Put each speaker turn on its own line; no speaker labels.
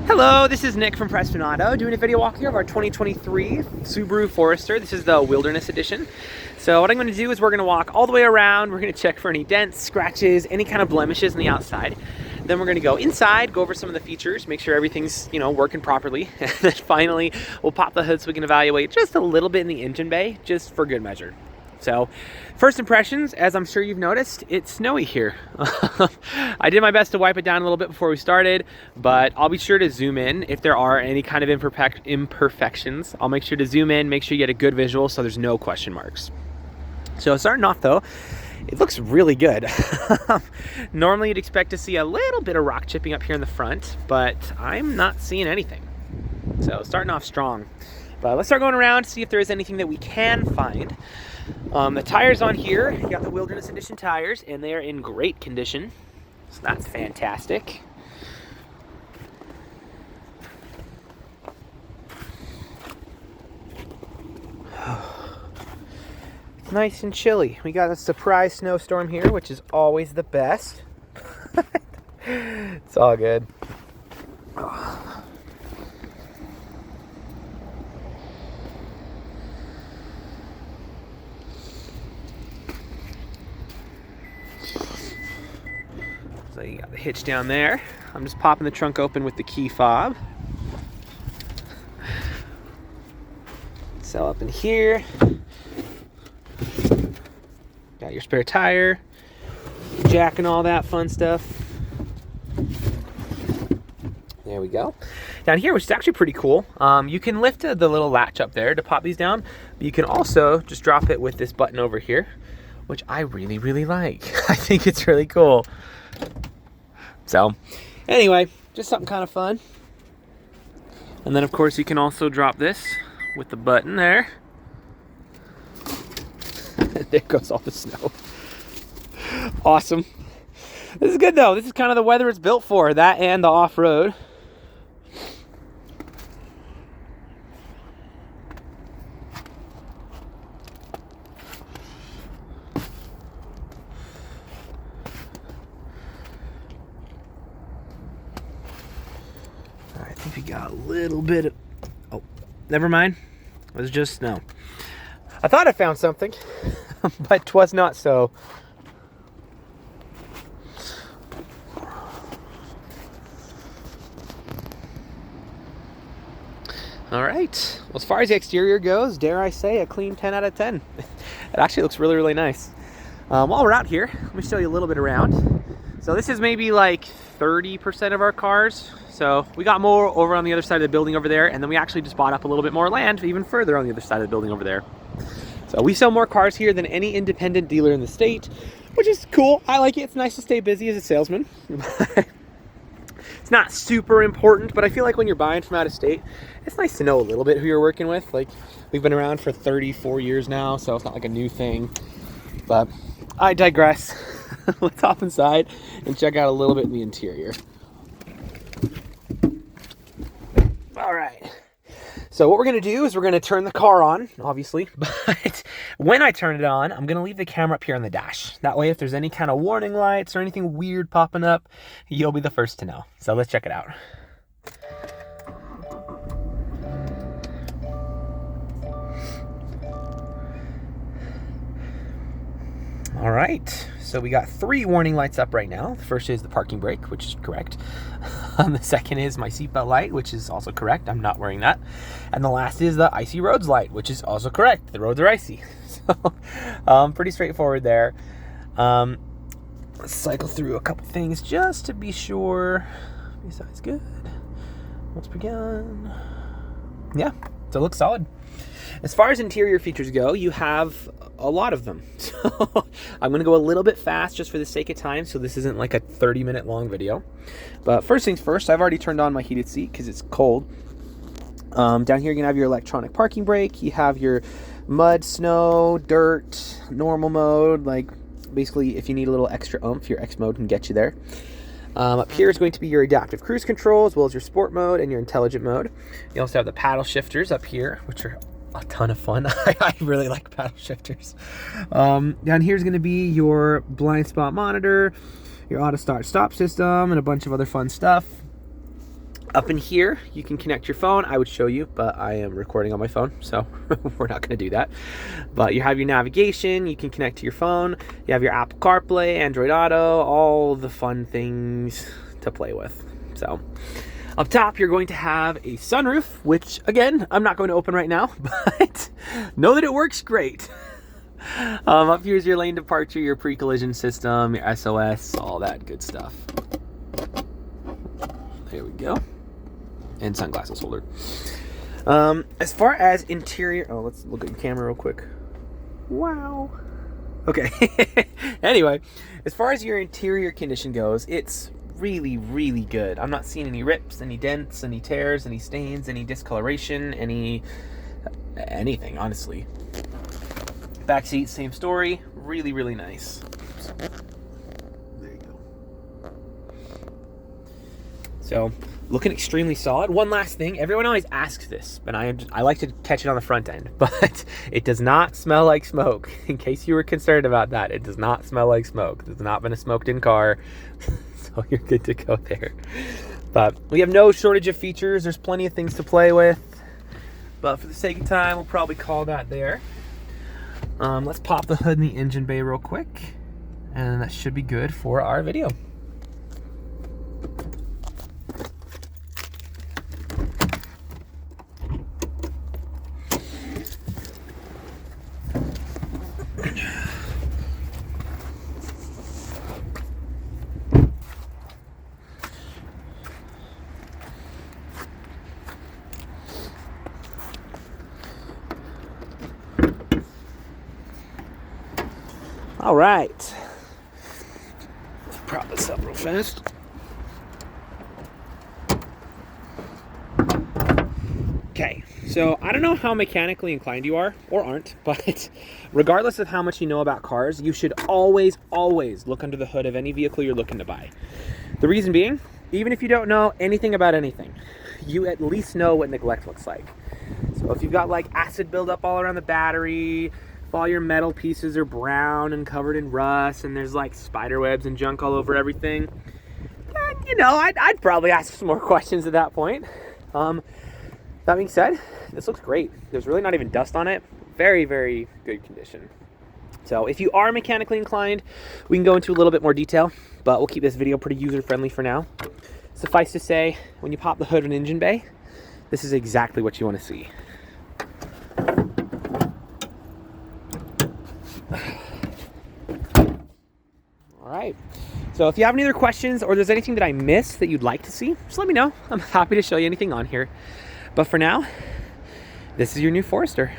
Hello, this is Nick from Prestman doing a video walkthrough of our 2023 Subaru Forester. This is the Wilderness Edition. So what I'm going to do is we're going to walk all the way around. We're going to check for any dents, scratches, any kind of blemishes on the outside. Then we're going to go inside, go over some of the features, make sure everything's, working properly. And then finally, we'll pop the hood so we can evaluate just a little bit in the engine bay, just for good measure. So, first impressions, as I'm sure you've noticed, it's snowy here. I did my best to wipe it down a little bit before we started, but I'll be sure to zoom in if there are any kind of imperfections. I'll make sure to zoom in, make sure you get a good visual so there's no question marks. So starting off though, it looks really good. Normally you'd expect to see a little bit of rock chipping up here in the front, but I'm not seeing anything. So starting off strong. But let's start going around, see if there is anything that we can find. The tires on here, you got the Wilderness Edition tires, and they are in great condition. So that's fantastic. It's nice and chilly. We got a surprise snowstorm here, which is always the best. It's all good. So you got the hitch down there. I'm just popping the trunk open with the key fob. So up in here, got your spare tire, jack and all that fun stuff. There we go. Down here, which is actually pretty cool, you can lift the little latch up there to pop these down, but you can also just drop it with this button over here, which I really, really like. I think it's really cool. So anyway, just something kind of fun. And then of course you can also drop this with the button there. There goes all the snow. Awesome. This is good though. This is kind of the weather it's built for, that and the off-road. I think we got a little bit of, oh, never mind. It was just snow. I thought I found something, but 'twas not so. All right, well, as far as the exterior goes, dare I say a clean 10 out of 10. It actually looks really, really nice. While we're out here, let me show you a little bit around. So this is maybe like 30% of our cars. So we got more over on the other side of the building over there, and then we actually just bought up a little bit more land even further on the other side of the building over there. So we sell more cars here than any independent dealer in the state, which is cool. I like it. It's nice to stay busy as a salesman. It's not super important, but I feel like when you're buying from out of state, it's nice to know a little bit who you're working with. Like, we've been around for 34 years now, so it's not like a new thing. But I digress. Let's hop inside and check out a little bit in the interior. All right. So what we're going to do is we're going to turn the car on, obviously, but when I turn it on, I'm going to leave the camera up here on the dash. That way, if there's any kind of warning lights or anything weird popping up, you'll be the first to know. So let's check it out. All right, so we got 3 warning lights up right now. The first is the parking brake, which is correct. The second is my seatbelt light, which is also correct. I'm not wearing that. And the last is the icy roads light, which is also correct. The roads are icy. So pretty straightforward there. Let's cycle through a couple things just to be sure. Besides good. Once again. Yeah, so it looks solid. As far as interior features go, you have a lot of them. So I'm going to go a little bit fast just for the sake of time, so this isn't like a 30-minute long video. But first things first, I've already turned on my heated seat because it's cold. Down here you're going to have your electronic parking brake. You have your mud, snow, dirt, normal mode. Like, basically, if you need a little extra oomph, your X mode can get you there. Up here is going to be your adaptive cruise control, as well as your sport mode and your intelligent mode. You also have the paddle shifters up here, which are a ton of fun. I really like paddle shifters. Down here is going to be your blind spot monitor, your auto start stop system, and a bunch of other fun stuff. Up in here, you can connect your phone. I would show you, but I am recording on my phone, so we're not going to do that. But you have your navigation. You can connect to your phone. You have your Apple CarPlay, Android Auto, all the fun things to play with. So up top, you're going to have a sunroof, which, again, I'm not going to open right now, but know that it works great. Up here is your lane departure, your pre-collision system, your SOS, all that good stuff. There we go. And sunglasses holder. As far as interior, oh, let's look at your camera real quick. Wow. Okay. Anyway, as far as your interior condition goes, it's really, really good. I'm not seeing any rips, any dents, any tears, any stains, any discoloration, anything, honestly. Back seat, same story. Really, really nice. There you go. So, looking extremely solid. One last thing, everyone always asks this, but I like to catch it on the front end, but it does not smell like smoke. In case you were concerned about that, it does not smell like smoke. There's not been a smoked-in car, so you're good to go there. But we have no shortage of features. There's plenty of things to play with, but for the sake of time, we'll probably call that there. Let's pop the hood in the engine bay real quick, and that should be good for our video. All right, let's prop this up real fast. Okay, so I don't know how mechanically inclined you are or aren't, but regardless of how much you know about cars, you should always look under the hood of any vehicle you're looking to buy. The reason being, even if you don't know anything about anything, you at least know what neglect looks like. So if you've got like acid buildup all around the battery, if all your metal pieces are brown and covered in rust, and there's like spider webs and junk all over everything, then, you know, I'd probably ask some more questions at that point. That being said, this looks great. There's really not even dust on it. Very, very good condition. So if you are mechanically inclined, we can go into a little bit more detail, but we'll keep this video pretty user-friendly for now. Suffice to say, when you pop the hood of an engine bay, this is exactly what you want to see. All right, so if you have any other questions or there's anything that I missed that you'd like to see, just let me know. I'm happy to show you anything on here. But for now, this is your new Forester.